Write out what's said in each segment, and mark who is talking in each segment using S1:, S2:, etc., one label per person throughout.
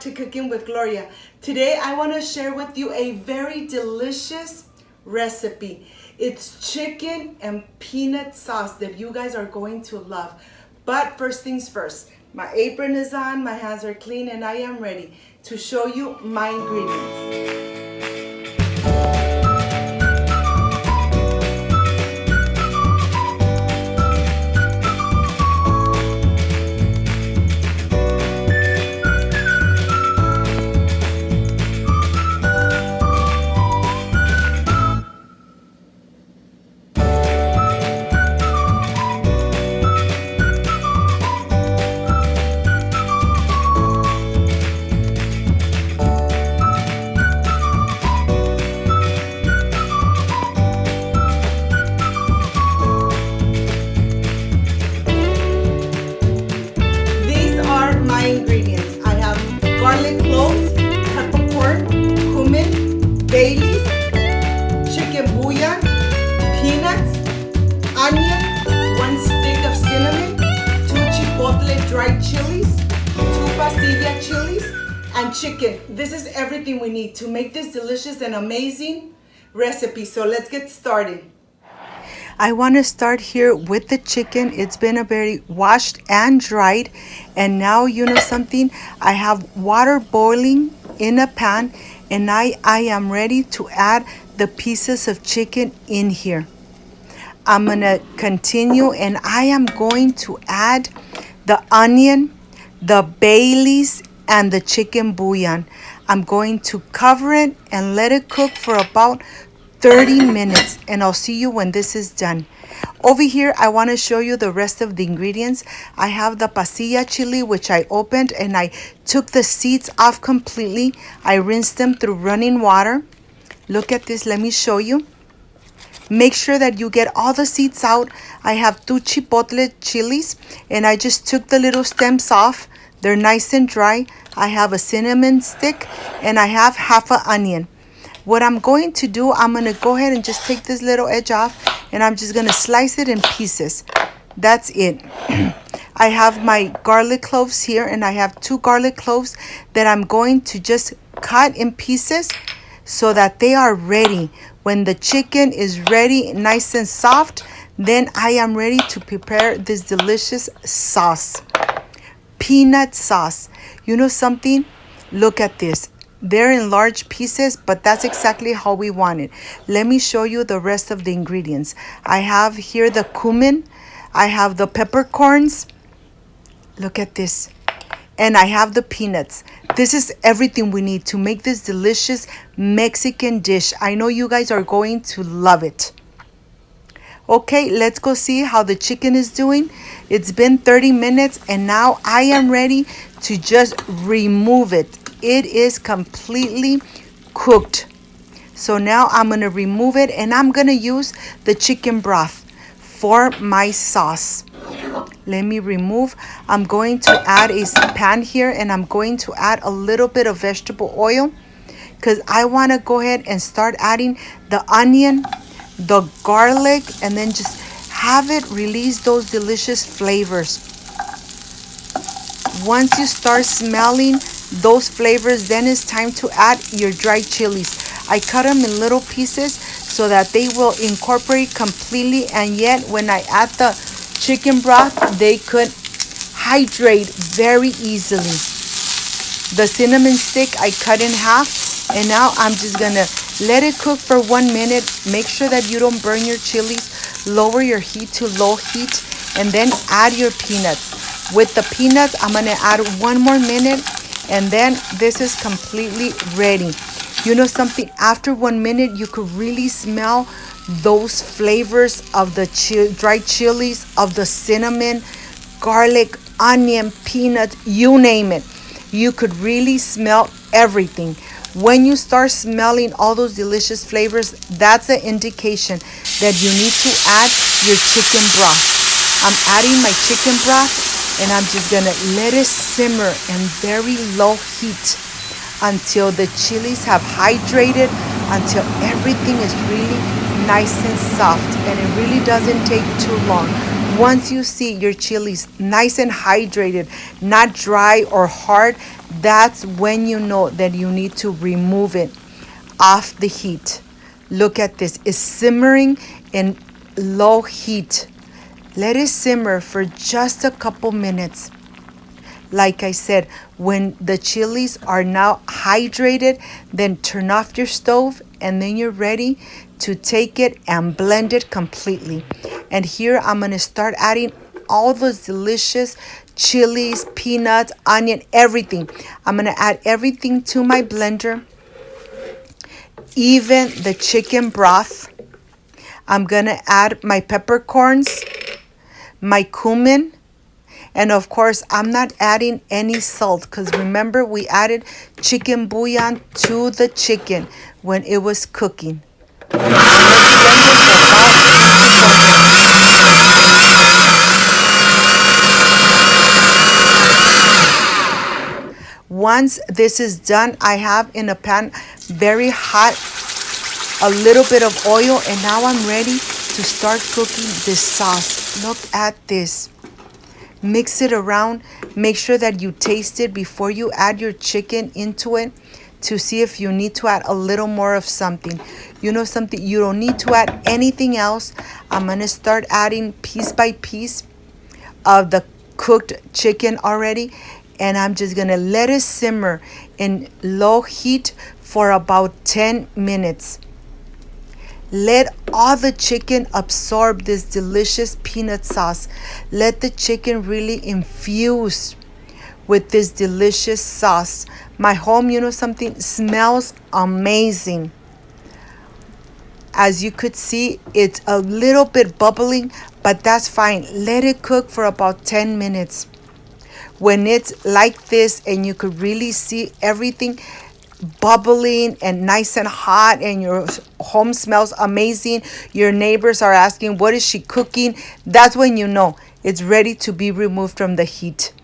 S1: back to Cooking with Gloria. Today I want to share with you a very delicious recipe. It's chicken and peanut sauce that you guys are going to love. But first things first, my apron is on, my hands are clean, and I am ready to show you my ingredients. Ingredients. I have garlic cloves, peppercorn, cumin, Baileys, chicken bouillon, peanuts, onion, 1 stick of cinnamon, 2 chipotle dried chilies, 2 Pasilla chilies, and chicken. This is everything we need to make this delicious and amazing recipe. So let's get started. I want to start here with the chicken. It's been already washed and dried. And now, you know something? I have water boiling in a pan, and I am ready to add the pieces of chicken in here. I'm going to continue, and I am going to add the onion, the Baileys, and the chicken bouillon. I'm going to cover it and let it cook for about 30 minutes, and I'll see you when this is done. Over here, I want to show you the rest of the ingredients. I have the Pasilla chili, which I opened and I took the seeds off completely. I rinsed them through running water. Look at this. Let me show you. Make sure that you get all the seeds out. I have 2 chipotle chilies, and I just took the little stems off. They're nice and dry. I have a cinnamon stick, and I have half an onion. What I'm going to do, I'm going to go ahead and just take this little edge off, and I'm just going to slice it in pieces. That's it. I have my garlic cloves here, and I have 2 garlic cloves that I'm going to just cut in pieces so that they are ready. When the chicken is ready, nice and soft, then I am ready to prepare this delicious sauce. Peanut sauce. You know something? Look at this. They're in large pieces, but that's exactly how we want it. Let me show you the rest of the ingredients. I have here the cumin. I have the peppercorns. Look at this. And I have the peanuts. This is everything we need to make this delicious Mexican dish. I know you guys are going to love it. Okay, let's go see how the chicken is doing. It's been 30 minutes, and now I am ready to just remove it. It is completely cooked. So now I'm going to remove it, and I'm going to use the chicken broth for my sauce. Let me remove. I'm going to add a pan here, and I'm going to add a little bit of vegetable oil because I want to go ahead and start adding the onion, the garlic, and then just have it release those delicious flavors. Once you start smelling those flavors, then it's time to add your dried chilies. I cut them in little pieces so that they will incorporate completely, and yet when I add the chicken broth, they could hydrate very easily. The cinnamon stick I cut in half, and now I'm just gonna let it cook for 1 minute. Make sure that you don't burn your chilies. Lower your heat to low heat, and then add your peanuts. With the peanuts, I'm gonna add 1 more minute, and then this is completely ready. You know something? After 1 minute, you could really smell those flavors of the dried chilies, of the cinnamon, garlic, onion, peanuts, you name it. You could really smell everything. When you start smelling all those delicious flavors, that's an indication that you need to add your chicken broth. I'm adding my chicken broth, and I'm just gonna let it simmer in very low heat until the chilies have hydrated, until everything is really nice and soft, and it really doesn't take too long. Once you see your chilies nice and hydrated, not dry or hard, that's when you know that you need to remove it off the heat. Look at this. It's simmering in low heat. Let it simmer for just a couple minutes. Like I said, when the chilies are now hydrated, then turn off your stove and then you're ready to take it and blend it completely. And here I'm going to start adding all those delicious chilies, peanuts, onion, everything. I'm going to add everything to my blender, even the chicken broth. I'm going to add my peppercorns, my cumin, and of course, I'm not adding any salt because remember we added chicken bouillon to the chicken when it was cooking. Once this is done, I have in a pan very hot a little bit of oil, and now I'm ready to start cooking this sauce. Look at this. Mix it around. Make sure that you taste it before you add your chicken into it to see if you need to add a little more of something. You know something, you don't need to add anything else. I'm going to start adding piece by piece of the cooked chicken already, and I'm just going to let it simmer in low heat for about 10 minutes. Let all the chicken absorb this delicious peanut sauce. Let the chicken really infuse with this delicious sauce. My home, you know something, smells amazing. As you could see, it's a little bit bubbling, but that's fine. Let it cook for about 10 minutes. When it's like this and you could really see everything bubbling and nice and hot and your home smells amazing, your neighbors are asking, what is she cooking? That's when you know it's ready to be removed from the heat.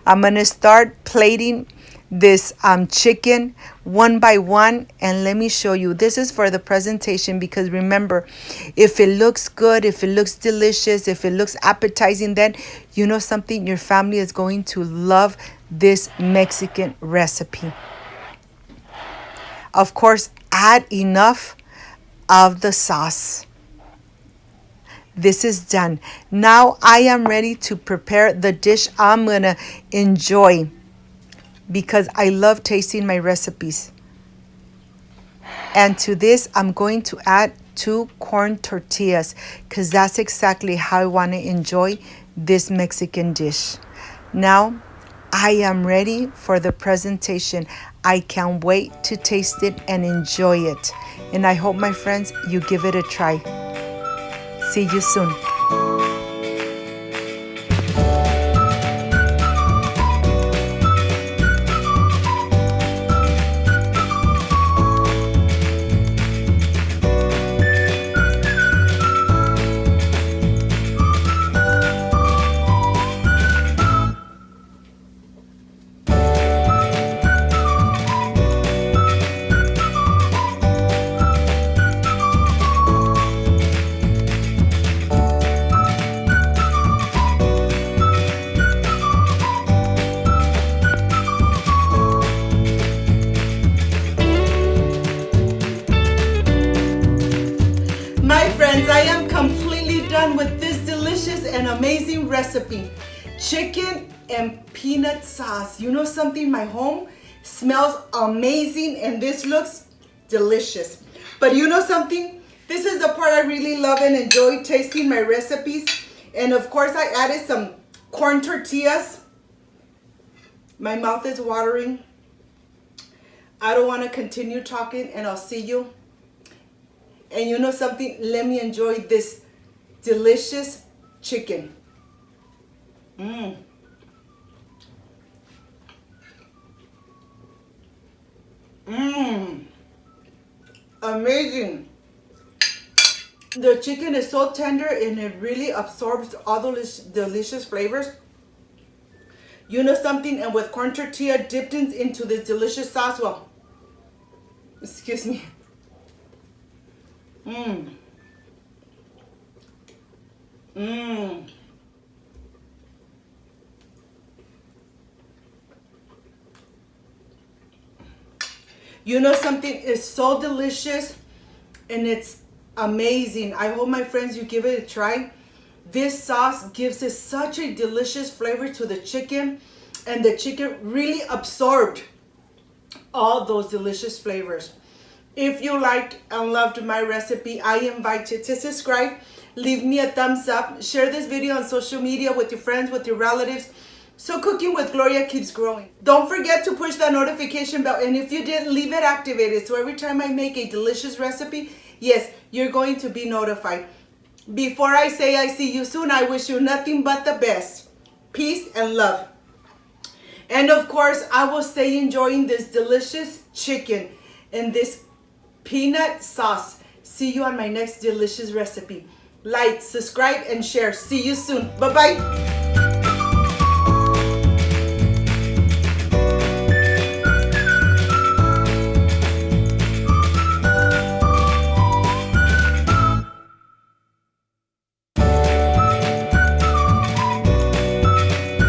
S1: I'm going to start plating this chicken one by one, and let me show you. This is for the presentation because remember, if it looks good, if it looks delicious, if it looks appetizing, then you know something, your family is going to love this Mexican recipe. Of course, add enough of the sauce. This is done. Now I am ready to prepare the dish I'm gonna enjoy because I love tasting my recipes. And to this, I'm going to add 2 corn tortillas because that's exactly how I want to enjoy this Mexican dish. Now, I am ready for the presentation. I can't wait to taste it and enjoy it. And I hope, my friends, you give it a try. See you soon. My friends, I am completely done with this delicious and amazing recipe. Chicken and peanut sauce. You know something? My home smells amazing and this looks delicious. But you know something? This is the part I really love and enjoy tasting my recipes. And of course, I added some corn tortillas. My mouth is watering. I don't want to continue talking, and I'll see you. And you know something? Let me enjoy this delicious chicken. Mmm. Mmm. Amazing. The chicken is so tender and it really absorbs all those delicious flavors. You know something? And with corn tortilla dipped into this delicious sauce, well, excuse me. Mmm. Mmm. You know something is so delicious and it's amazing. I hope my friends you give it a try. This sauce gives it such a delicious flavor to the chicken, and the chicken really absorbed all those delicious flavors. If you liked and loved my recipe, I invite you to subscribe, leave me a thumbs up, share this video on social media with your friends, with your relatives, so Cooking with Gloria keeps growing. Don't forget to push that notification bell, and if you didn't, leave it activated so every time I make a delicious recipe, yes, you're going to be notified. Before I say I see you soon, I wish you nothing but the best. Peace and love. And of course, I will stay enjoying this delicious chicken and this peanut sauce. See you on my next delicious recipe. Like, subscribe, and share. See you soon. Bye-bye.